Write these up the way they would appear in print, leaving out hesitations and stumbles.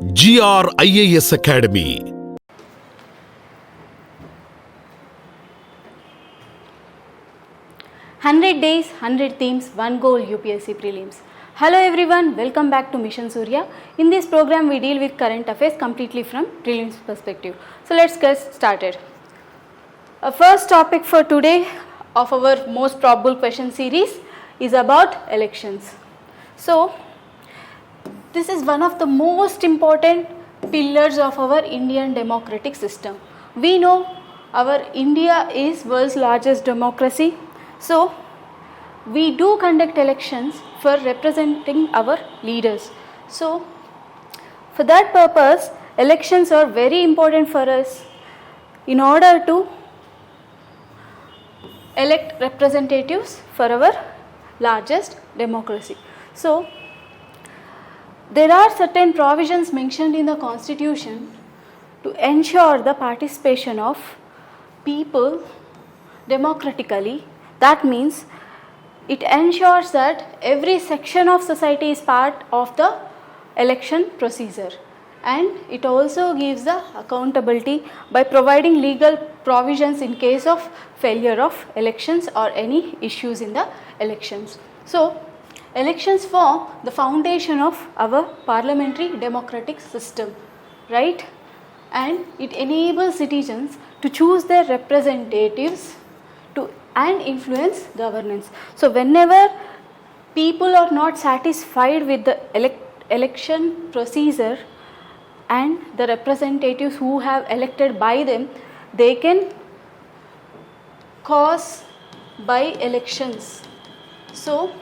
GR IAS Academy. "100 days, 100 themes, one goal UPSC Prelims." Hello everyone, welcome back to Mission Surya. In this program, we deal with current affairs completely from prelims perspective. So let's get started. Our first topic for today of our most probable question series is about elections. So this is one of the most important pillars of our Indian democratic system. We know our India is world's largest democracy. So we do conduct elections for representing our leaders. So for that purpose, elections are very important for us in order to elect representatives for our largest democracy. So there are certain provisions mentioned in the Constitution to ensure the participation of people democratically. That means it ensures that every section of society is part of the election procedure, and it also gives the accountability by providing legal provisions in case of failure of elections or any issues in the elections. So elections form the foundation of our parliamentary democratic system, right? And it enables citizens to choose their representatives to and influence governance. So whenever people are not satisfied with the election procedure and the representatives who have elected by them, they can cause by elections. So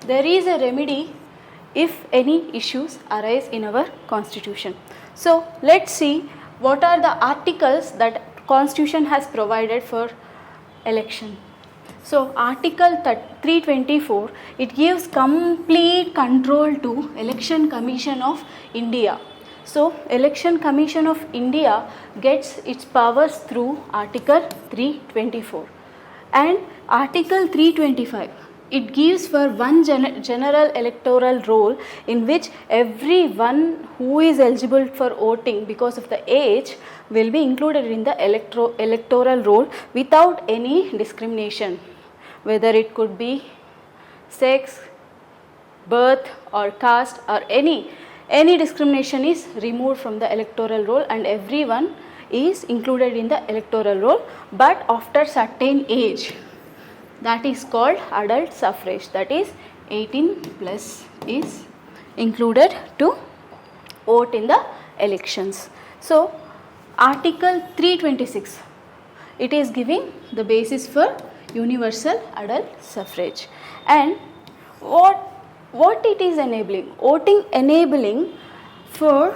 there is a remedy if any issues arise in our constitution. So let's see what are the articles that constitution has provided for election. So article 324, it gives complete control to Election Commission of India. So Election Commission of India gets its powers through article 324. And article 325, it gives for one general electoral roll in which everyone who is eligible for voting because of the age will be included in the electoral roll without any discrimination, whether it could be sex, birth or caste or any discrimination is removed from the electoral roll and everyone is included in the electoral roll, but after certain age. That is called adult suffrage, that is 18 plus is included to vote in the elections. So article 326, it is giving the basis for universal adult suffrage. And what it is enabling? Voting enabling for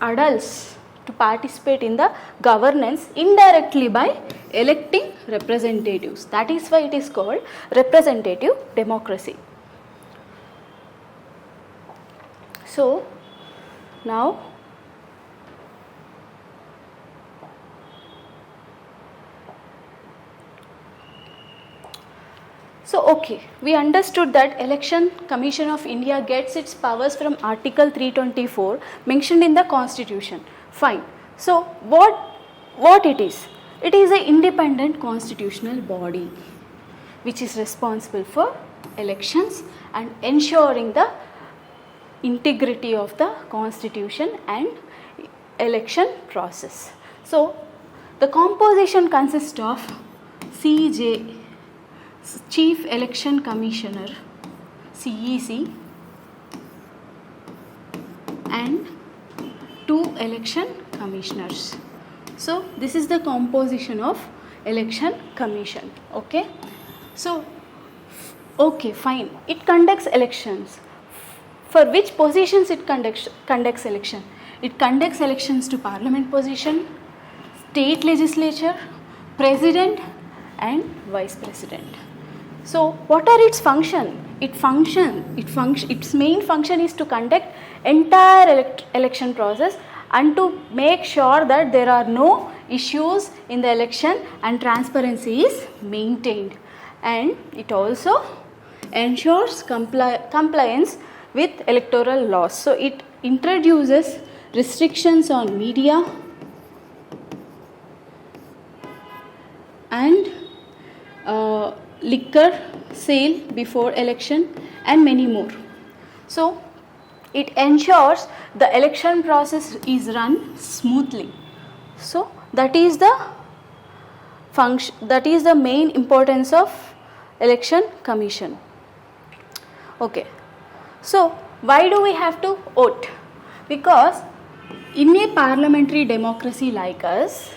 adults to participate in the governance indirectly by electing representatives. That is why it is called representative democracy. So now we understood that Election Commission of India gets its powers from article 324 mentioned in the Constitution. Fine. So what it is? It is an independent constitutional body which is responsible for elections and ensuring the integrity of the constitution and election process. So the composition consists of CJ, Chief Election Commissioner, CEC, and 2 election commissioners. So this is the composition of election commission. Okay. So fine. It conducts elections. For which positions it conducts election? It conducts elections to parliament position, state legislature, president and vice president. So what are its function? Its main function is to conduct entire election process and to make sure that there are no issues in the election and transparency is maintained. And it also ensures compliance with electoral laws. So it introduces restrictions on media, and liquor sale before election, and many more. So it ensures the election process is run smoothly. So that is the function, that is the main importance of election commission. Okay, so why do we have to vote? Because in a parliamentary democracy like us,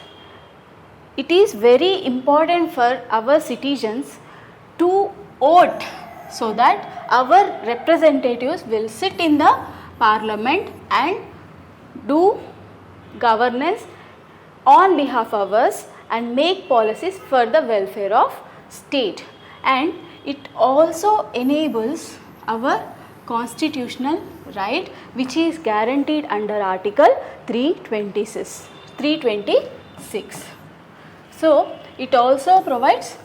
it is very important for our citizens to vote so that our representatives will sit in the parliament and do governance on behalf of us and make policies for the welfare of state. And it also enables our constitutional right, which is guaranteed under Article 326. So it also provides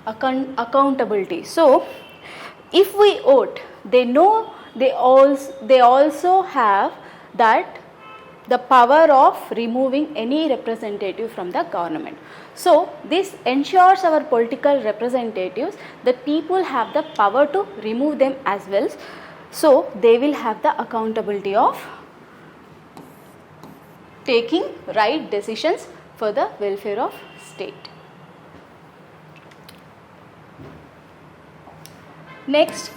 accountability. So if we vote, they know they also have that the power of removing any representative from the government. So this ensures our political representatives that people have the power to remove them as well. So they will have the accountability of taking right decisions for the welfare of state. Next,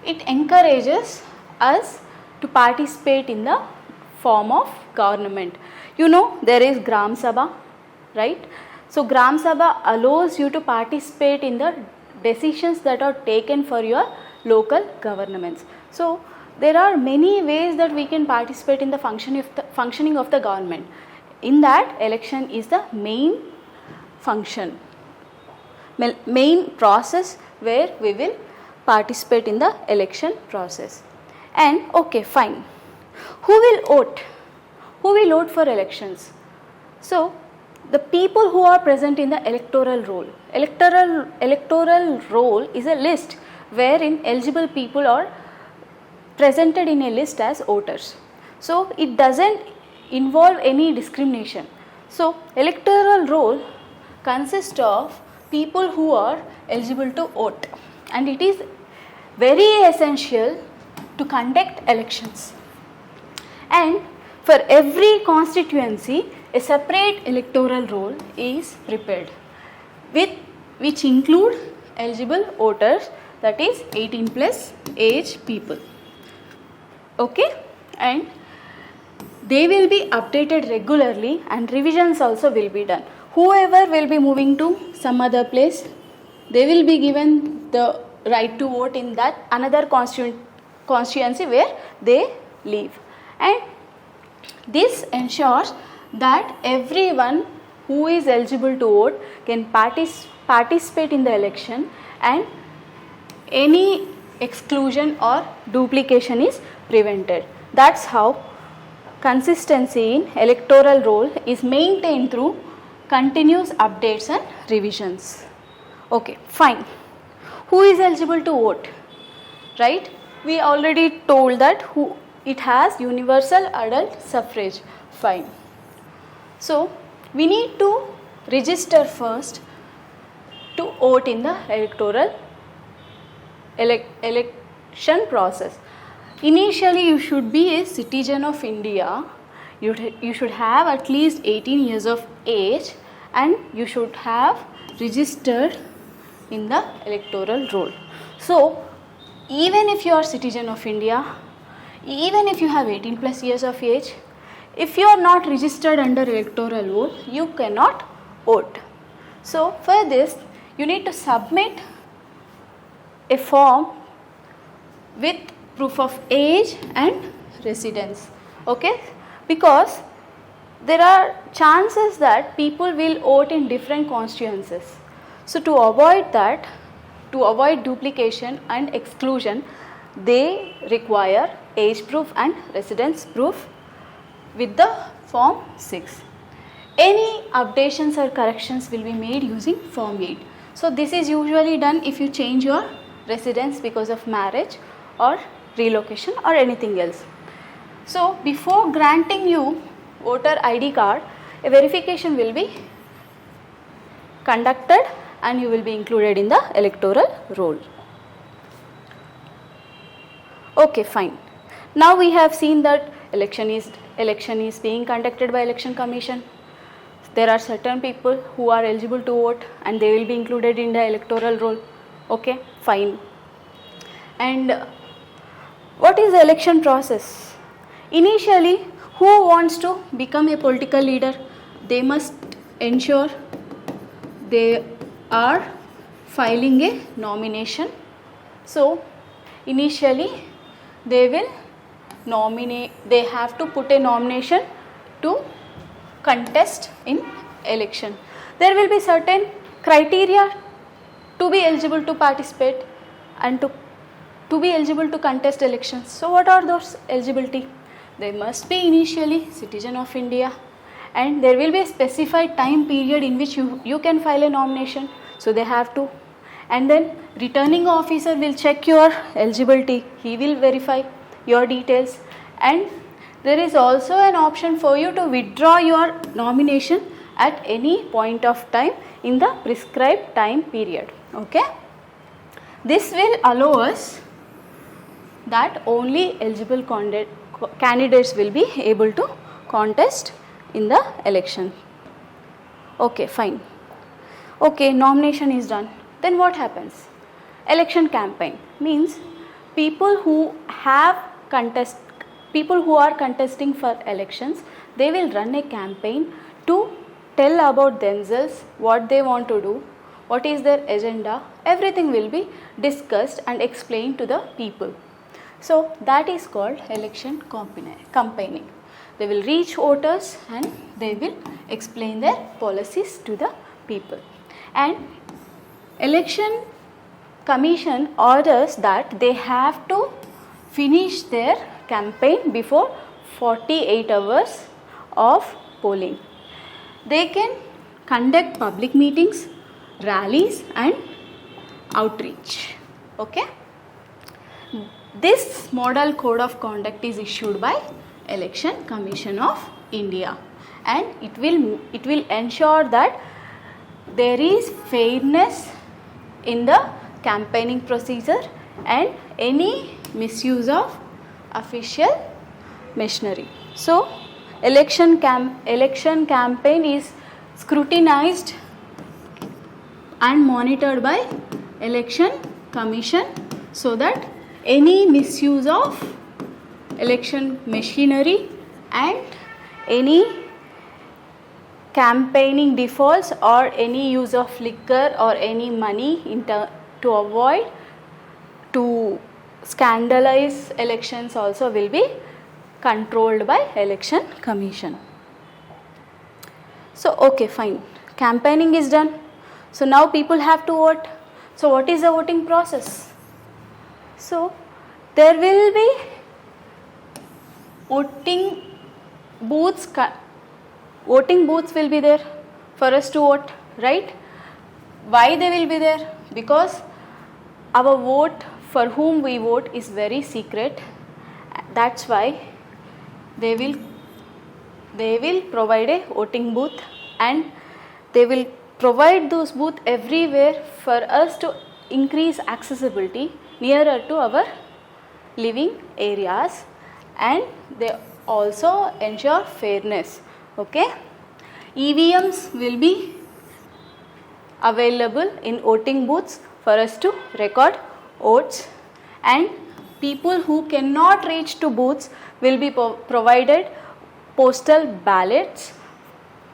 it encourages us to participate in the form of government. You know, there is Gram Sabha, right? So Gram Sabha allows you to participate in the decisions that are taken for your local governments. So there are many ways that we can participate in the functioning of the government. In that, election is the main function, main process where we will participate in the election process. And okay, fine. Who will vote? Who will vote for elections? So the people who are present in the electoral roll. Electoral roll is a list wherein eligible people are presented in a list as voters. So it doesn't involve any discrimination. So electoral roll consists of people who are eligible to vote, and it is very essential to conduct elections. And for every constituency, a separate electoral roll is prepared, which include eligible voters, that is 18 plus age people. Okay, and they will be updated regularly and revisions also will be done. Whoever will be moving to some other place, they will be given the right to vote in that another constituency where they live. And this ensures that everyone who is eligible to vote can participate in the election, and any exclusion or duplication is prevented. That's how consistency in electoral roll is maintained through continuous updates and revisions. Okay, fine. Who is eligible to vote? Right? We already told that it has universal adult suffrage. Fine. So we need to register first to vote in the electoral election process. Initially, you should be a citizen of India. You should have at least 18 years of age, and you should have registered in the electoral roll. So even if you are citizen of India, even if you have 18 plus years of age, if you are not registered under electoral roll, you cannot vote. So for this, you need to submit a form with proof of age and residence. Okay, because there are chances that people will vote in different constituencies. So to avoid that, to avoid duplication and exclusion, they require age proof and residence proof with the form 6. Any updations or corrections will be made using form 8. So this is usually done if you change your residence because of marriage or relocation or anything else. So before granting you voter ID card, a verification will be conducted and you will be included in the electoral roll. Okay, fine. Now we have seen that election is being conducted by Election Commission. There are certain people who are eligible to vote and they will be included in the electoral roll. Okay, fine. And what is the election process? Initially, who wants to become a political leader? They must ensure they are filing a nomination. So initially they have to put a nomination to contest in election. There will be certain criteria to be eligible to participate and to be eligible to contest elections. So what are those eligibility? They must be initially citizen of India, and there will be a specified time period in which you can file a nomination. So they have to, and then returning officer will check your eligibility. He will verify your details, and there is also an option for you to withdraw your nomination at any point of time in the prescribed time period. Okay, this will allow us that only eligible candidates will be able to contest in the election. Okay, fine. Okay, nomination is done. Then what happens? Election campaign means people who are contesting for elections, they will run a campaign to tell about themselves, what they want to do, what is their agenda. Everything will be discussed and explained to the people. So that is called election campaigning. They will reach voters and they will explain their policies to the people. And Election Commission orders that they have to finish their campaign before 48 hours of polling. They can conduct public meetings, rallies and outreach. Okay. This model code of conduct is issued by Election Commission of India, and it will ensure that there is fairness in the campaigning procedure and any misuse of official machinery. So election campaign is scrutinized and monitored by Election Commission so that any misuse of election machinery and any campaigning defaults or any use of liquor or any money to avoid to scandalize elections also will be controlled by Election Commission. So okay, fine, campaigning is done. So now people have to vote. So what is the voting process? So there will be voting booths will be there for us to vote, right? Why they will be there? Because our vote, for whom we vote, is very secret. That's why they will provide a voting booth, and they will provide those booths everywhere for us to increase accessibility nearer to our living areas, and they also ensure fairness. Okay, EVMs will be available in voting booths for us to record votes, and people who cannot reach to booths will be provided postal ballots,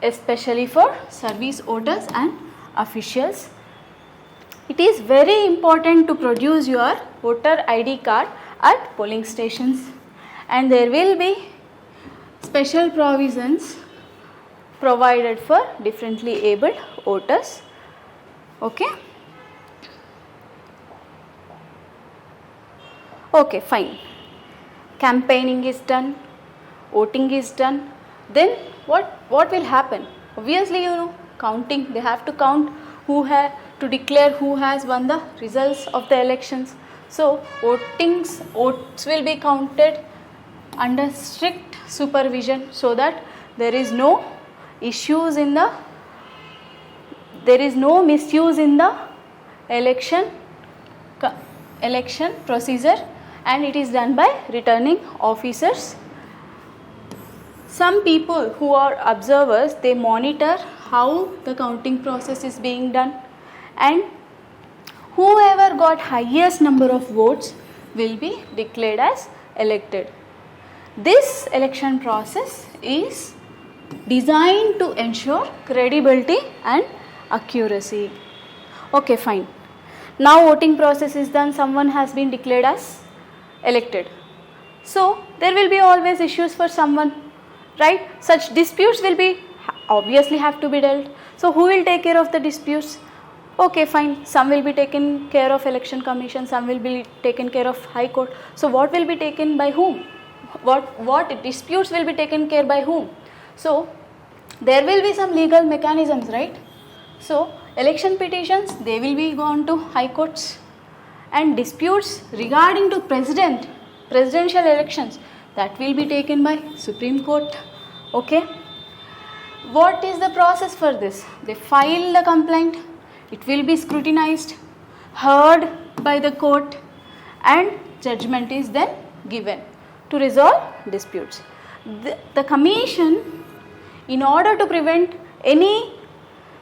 especially for service voters and officials. It is very important to produce your voter ID card at polling stations, and there will be special provisions provided for differently abled voters. Okay. Okay, fine. Campaigning is done, voting is done. Then what will happen? Obviously, counting. They have to count to declare who has won the results of the elections. So votes will be counted under strict supervision so that there is no issues in the, there is no misuse in the election procedure, and it is done by returning officers. Some people who are observers, they monitor how the counting process is being done, and whoever got highest number of votes will be declared as elected. This election process is designed to ensure credibility and accuracy. Okay, fine. Now voting process is done, someone has been declared as elected. So there will be always issues for someone, right? Such disputes will be obviously have to be dealt. So who will take care of the disputes? Okay, fine. Some will be taken care of election commission, some will be taken care of high court. So what will be taken by whom? What disputes will be taken care by whom? So there will be some legal mechanisms, right? So election petitions, they will be gone to high courts, and disputes regarding to presidential elections, that will be taken by Supreme Court. Okay. What is the process for this? They file the complaint, it will be scrutinized, heard by the court, and judgment is then given to resolve disputes. The commission, in order to prevent any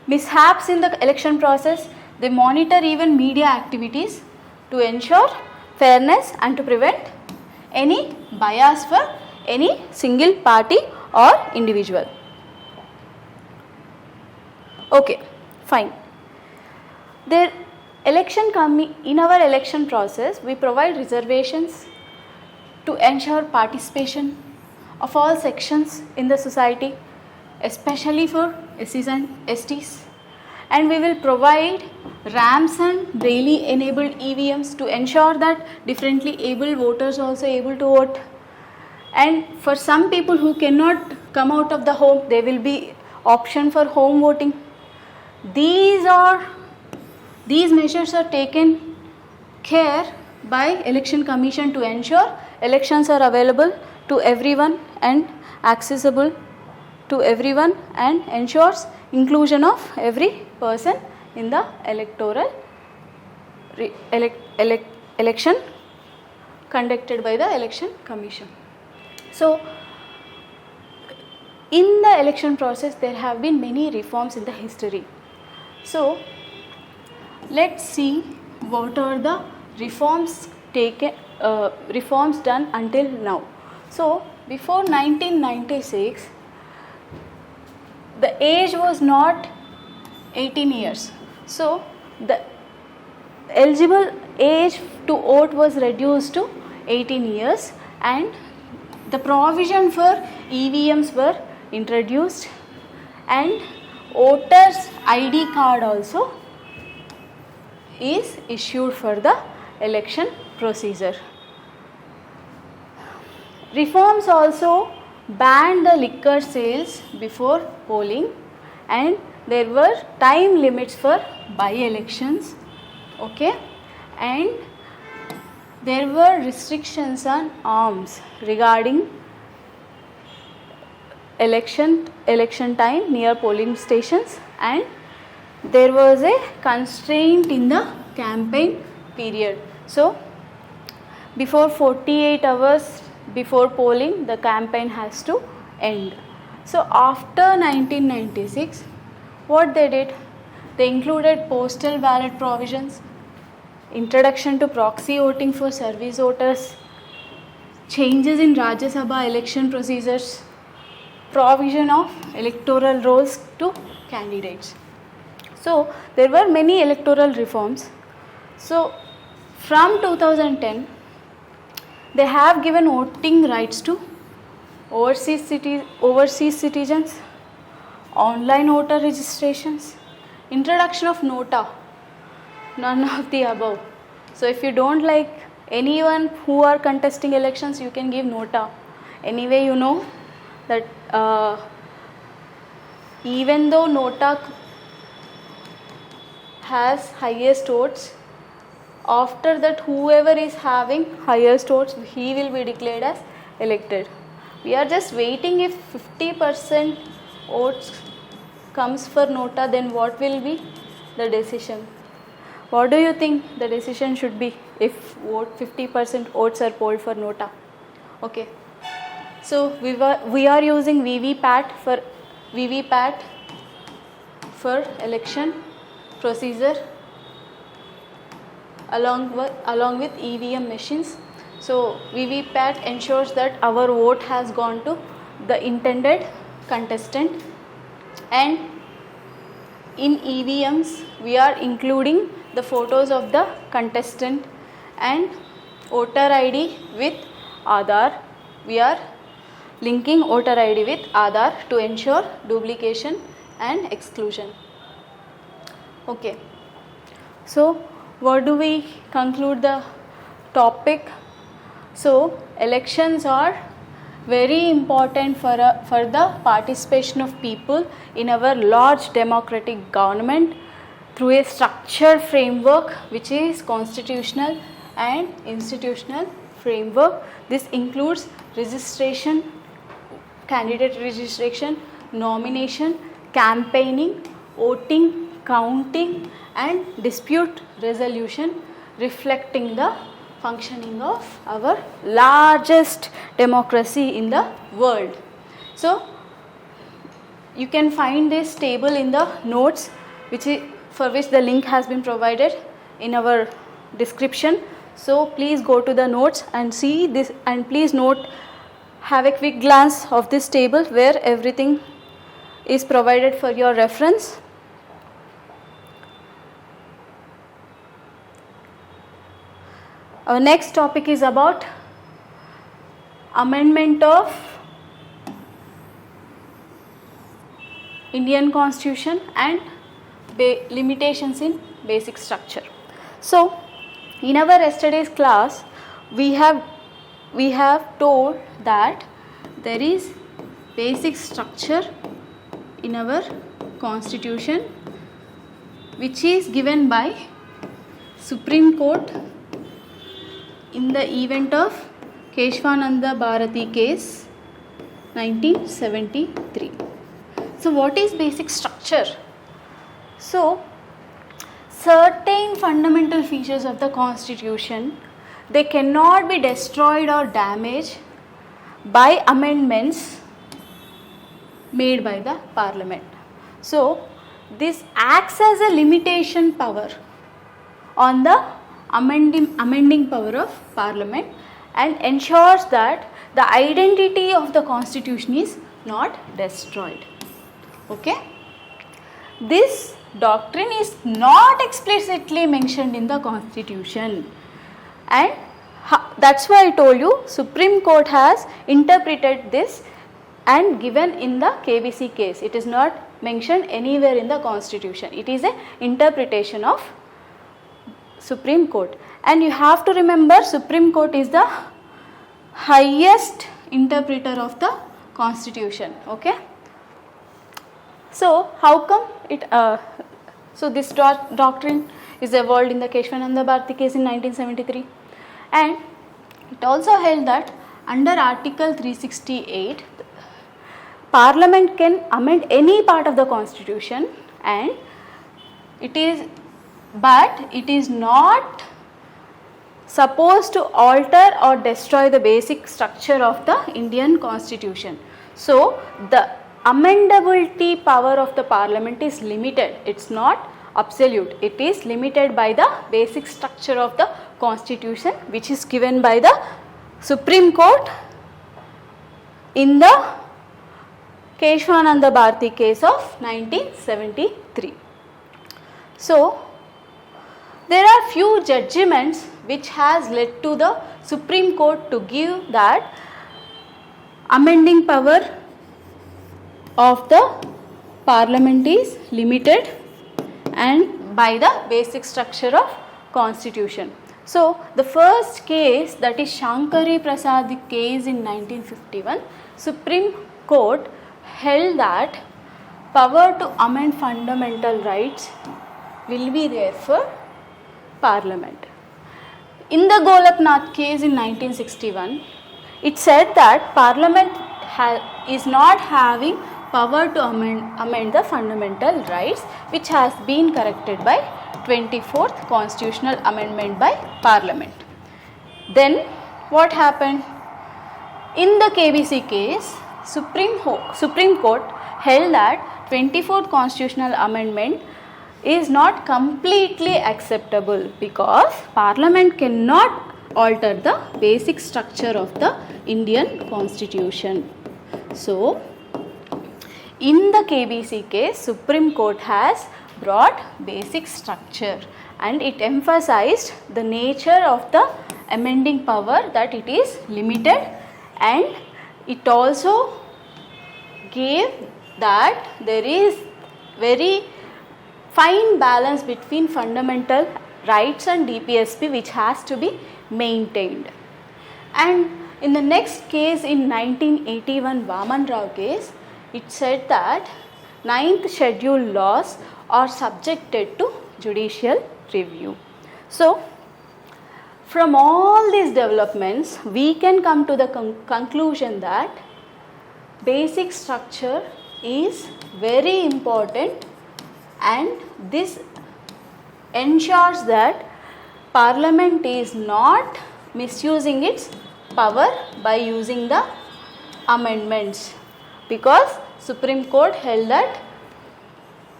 mishaps in the election process, they monitor even media activities to ensure fairness and to prevent any bias for any single party or individual. Okay, fine. In our election process, we provide reservations to ensure participation of all sections in the society, especially for SCs and STs, and we will provide ramps and braille enabled EVMs to ensure that differently able voters also able to vote. And for some people who cannot come out of the home, there will be option for home voting. These measures are taken care by election commission to ensure elections are available to everyone and accessible to everyone, and ensures inclusion of every person in the electoral election conducted by the election commission. So in the election process, there have been many reforms in the history. So let's see what are the reforms done until now. So before 1996, the age was not 18 years. So the eligible age to vote was reduced to 18 years, and the provision for EVMs were introduced, and voters ID card also is issued for the election procedure. Reforms also banned the liquor sales before polling, and there were time limits for by-elections. Okay, and there were restrictions on arms regarding election time near polling stations, and there was a constraint in the campaign period. So before 48 hours before polling, the campaign has to end. So after 1996, what they did, they included postal ballot provisions, introduction to proxy voting for service voters, changes in Rajya Sabha election procedures, provision of electoral rolls to candidates. So there were many electoral reforms. So from 2010, they have given voting rights to overseas citizens, online voter registrations, introduction of nota, none of the above. So if you don't like anyone who are contesting elections, you can give nota. Anyway, you know that even though nota has highest votes, after that whoever is having highest votes, he will be declared as elected. We are just waiting. If 50% votes comes for nota, then what will be the decision? What do you think the decision should be if 50% votes are polled for nota? Okay. So we are using VVPAT for election procedure along with EVM machines. So VVPAT ensures that our vote has gone to the intended contestant, and in EVMs we are including the photos of the contestant and voter ID with Aadhaar. We are linking voter ID with Aadhaar to ensure duplication and exclusion. Okay. So what do we conclude the topic? So elections are very important for the participation of people in our large democratic government through a structured framework which is constitutional and institutional framework. This includes registration, candidate registration, nomination, campaigning, voting, counting and dispute resolution, reflecting the functioning of our largest democracy in the world. So you can find this table in the notes, for which the link has been provided in our description. So please go to the notes and see this, and please have a quick glance of this table where everything is provided for your reference. Our next topic is about amendment of Indian Constitution and limitations in basic structure. So in our yesterday's class we have told that there is basic structure in our constitution which is given by Supreme Court in the event of Keshwananda Bharati case 1973. So what is basic structure? So certain fundamental features of the constitution, they cannot be destroyed or damaged by amendments made by the parliament. So this acts as a limitation power on the amending power of parliament and ensures that the identity of the constitution is not destroyed. Okay. This doctrine is not explicitly mentioned in the constitution, and that's why I told you Supreme Court has interpreted this and given in the KBC case. It is not mentioned anywhere in the constitution. It is an interpretation of Supreme Court, and you have to remember Supreme Court is the highest interpreter of the constitution. Okay. So how come it so this doctrine is evolved in the Keshwananda Bharati case in 1973, and it also held that under Article 368 Parliament can amend any part of the constitution, and it is not supposed to alter or destroy the basic structure of the Indian constitution. So the amendability power of the parliament is limited. It's not absolute. It is limited by the basic structure of the constitution which is given by the Supreme Court in the Keshwananda Bharati case of 1973. So there are few judgments which has led to the Supreme Court to give that amending power of the parliament is limited and by the basic structure of constitution. So the first case, that is Shankari Prasad case in 1951, Supreme Court held that power to amend fundamental rights will be there for parliament. In the Golaknath case in 1961, it said that Parliament is not having power to amend the fundamental rights, which has been corrected by 24th Constitutional Amendment by Parliament. Then what happened? In the KBC case, Supreme Court held that 24th Constitutional Amendment is not completely acceptable because Parliament cannot alter the basic structure of the Indian Constitution. So, in the KBC case, Supreme Court has brought basic structure and it emphasized the nature of the amending power, that it is limited, and it also gave that there is very fine balance between fundamental rights and DPSP which has to be maintained. And in the next case, in 1981 Vaman Rao case, it said that 9th schedule laws are subjected to judicial review. So, from all these developments, we can come to the conclusion that basic structure is very important, and this ensures that Parliament is not misusing its power by using the amendments, because Supreme Court held that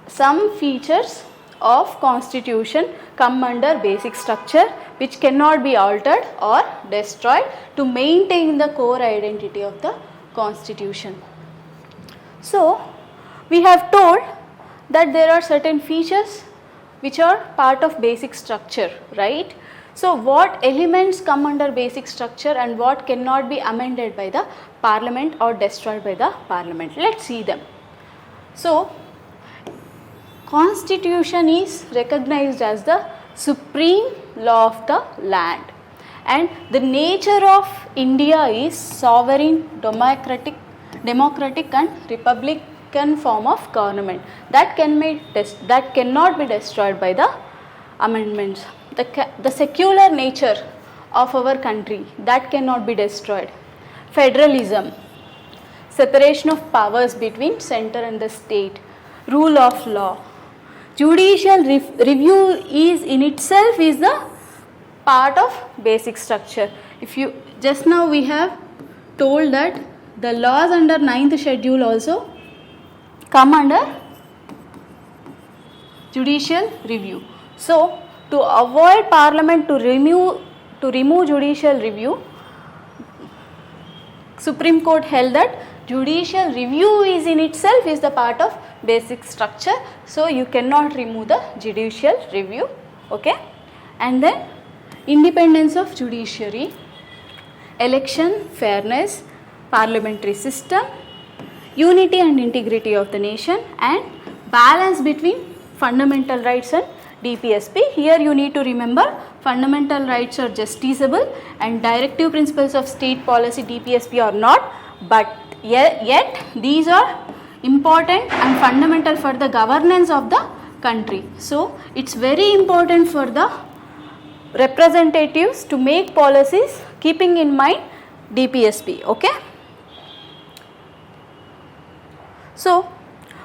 some features of Constitution come under basic structure which cannot be altered or destroyed to maintain the core identity of the Constitution. So, we have told that there are certain features which are part of basic structure, right? So, what elements come under basic structure and what cannot be amended by the Parliament or destroyed by the Parliament? Let's see them. So, Constitution is recognized as the supreme law of the land, and the nature of India is sovereign, democratic and republican form of government that cannot be destroyed by the amendments. The secular nature of our country, that cannot be destroyed. Federalism, separation of powers between center and the state, rule of law. Judicial review is in itself is the part of basic structure. If you just now we have told that the laws under 9th schedule also come under judicial review. So, to avoid Parliament to remove judicial review, Supreme Court held that judicial review is in itself is the part of basic structure. So, you cannot remove the judicial review. Okay. And then independence of judiciary, election fairness, parliamentary system, unity and integrity of the nation, and balance between fundamental rights and DPSP. Here you need to remember fundamental rights are justiciable and directive principles of state policy DPSP are not, but yet these are important and fundamental for the governance of the country. So, it is very important for the representatives to make policies keeping in mind DPSP. Okay. So,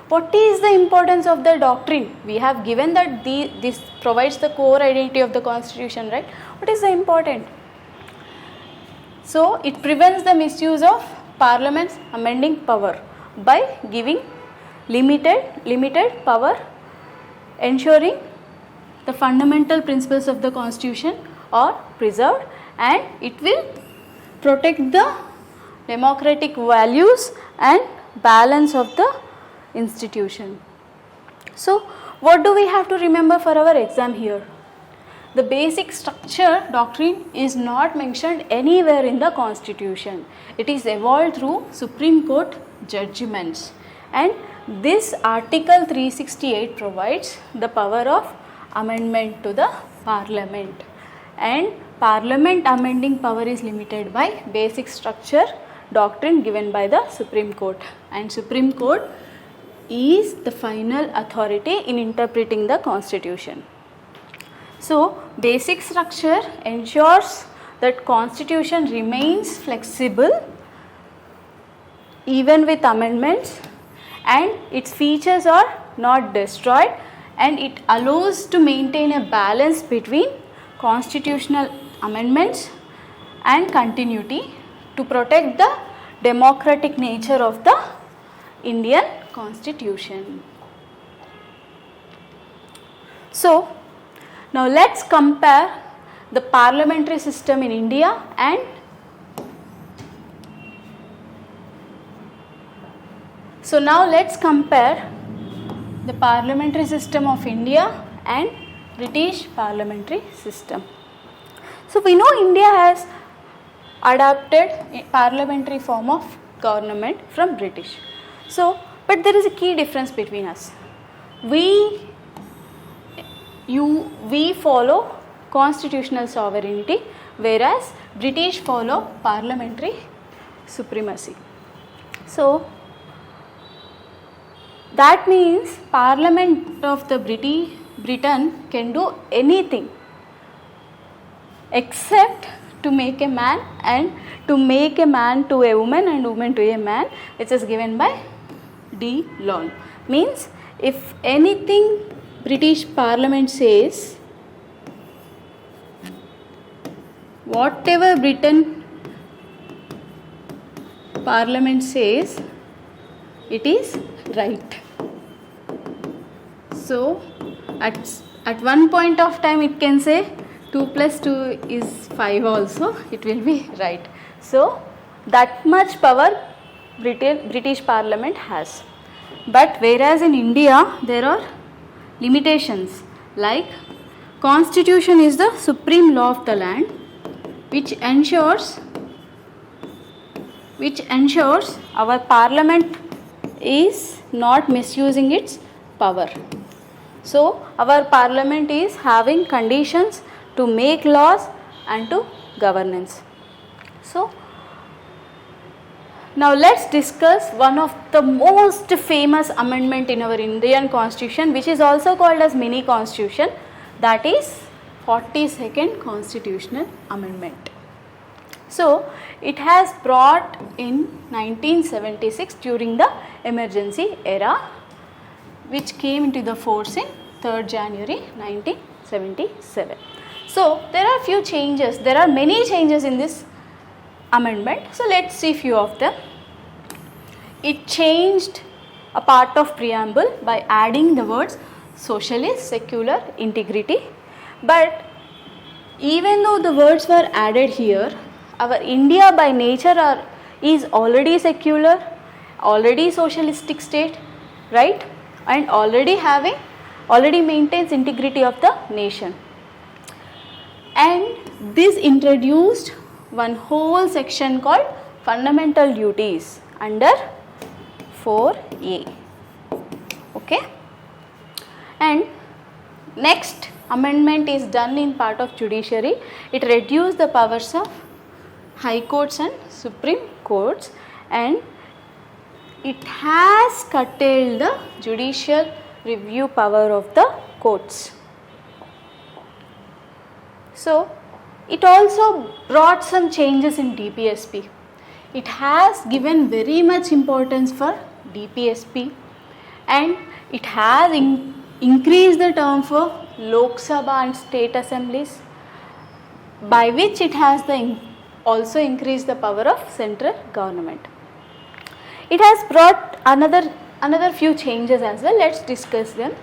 what is the importance of the doctrine? We have given that this provides the core identity of the Constitution, right? What is the important? So, it prevents the misuse of Parliament's amending power by giving limited power, ensuring the fundamental principles of the Constitution are preserved, and it will protect the democratic values and balance of the institution. So, what do we have to remember for our exam here? The basic structure doctrine is not mentioned anywhere in the Constitution. It is evolved through Supreme Court judgments, and this Article 368 provides the power of amendment to the Parliament, and Parliament amending power is limited by basic structure doctrine given by the Supreme Court, and Supreme Court is the final authority in interpreting the Constitution. So, basic structure ensures that constitution remains flexible even with amendments, and its features are not destroyed, and it allows to maintain a balance between constitutional amendments and continuity to protect the democratic nature of the Indian Constitution. So, now let's compare the parliamentary system in India and the parliamentary system of India and British parliamentary system. So we know India has adopted a parliamentary form of government from British. So, but there is a key difference between us. We follow constitutional sovereignty, whereas British follow parliamentary supremacy. So that means Parliament of the Britain can do anything except to make a man and to make a man to a woman and woman to a man, which is given by D. Law. Means if anything British Parliament says, whatever Britain Parliament says, it is right. So at one point of time it can say 2 plus 2 is 5 also, it will be right. So that much power British Parliament has. But whereas in India there are limitations, like Constitution is the supreme law of the land, which ensures our Parliament is not misusing its power. So our Parliament is having conditions to make laws and to governance. So now let's discuss one of the most famous amendment in our Indian Constitution, which is also called as mini constitution, that is 42nd Constitutional Amendment. So it has brought in 1976 during the emergency era, which came into the force in 3rd January 1977. So there are few changes, there are many changes in this amendment. So let's see few of them. It changed a part of preamble by adding the words socialist, secular, integrity. But even though the words were added here, our India by nature is already secular, already socialistic state, right? And already maintains integrity of the nation. And this introduced one whole section called fundamental duties under 4A. Okay. And next amendment is done in part of judiciary. It reduced the powers of high courts and supreme courts, and it has curtailed the judicial review power of the courts. So it also brought some changes in DPSP. It has given very much importance for DPSP, and it has increased the term for Lok Sabha and state assemblies, by which it has also increased the power of central government. It has brought another few changes as well. Let's discuss them.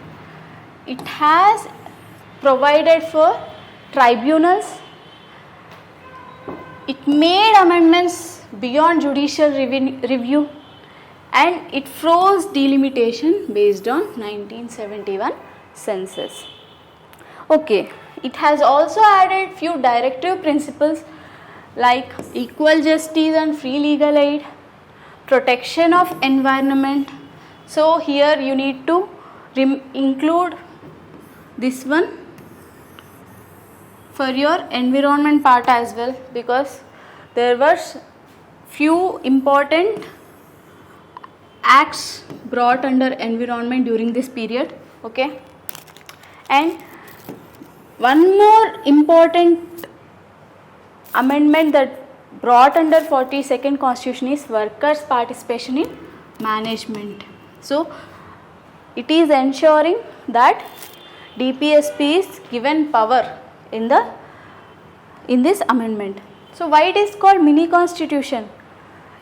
It has provided for tribunals. It made amendments beyond judicial review, and it froze delimitation based on 1971 census. Okay, it has also added few directive principles like equal justice and free legal aid, protection of environment. So here you need to include this one for your environment part as well, because there were few important acts brought under environment during this period. Okay, and one more important amendment that brought under 42nd Constitution is workers' participation in management. So it is ensuring that DPSP is given power in this amendment. So why it is called mini constitution?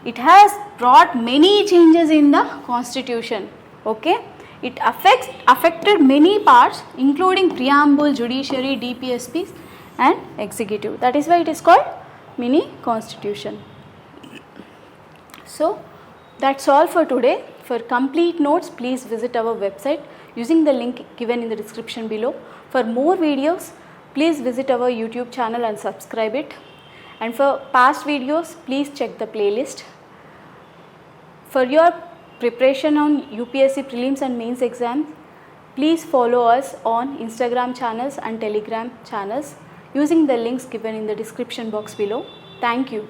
It has brought many changes in the constitution. Okay, it affected many parts including preamble, judiciary, DPSPs and executive. That is why it is called mini constitution. So that's all for today. For complete notes, please visit our website using the link given in the description below. For more videos, please visit our YouTube channel and subscribe it. And for past videos, please check the playlist. For your preparation on UPSC Prelims and Mains exams, please follow us on Instagram channels and Telegram channels using the links given in the description box below. Thank you.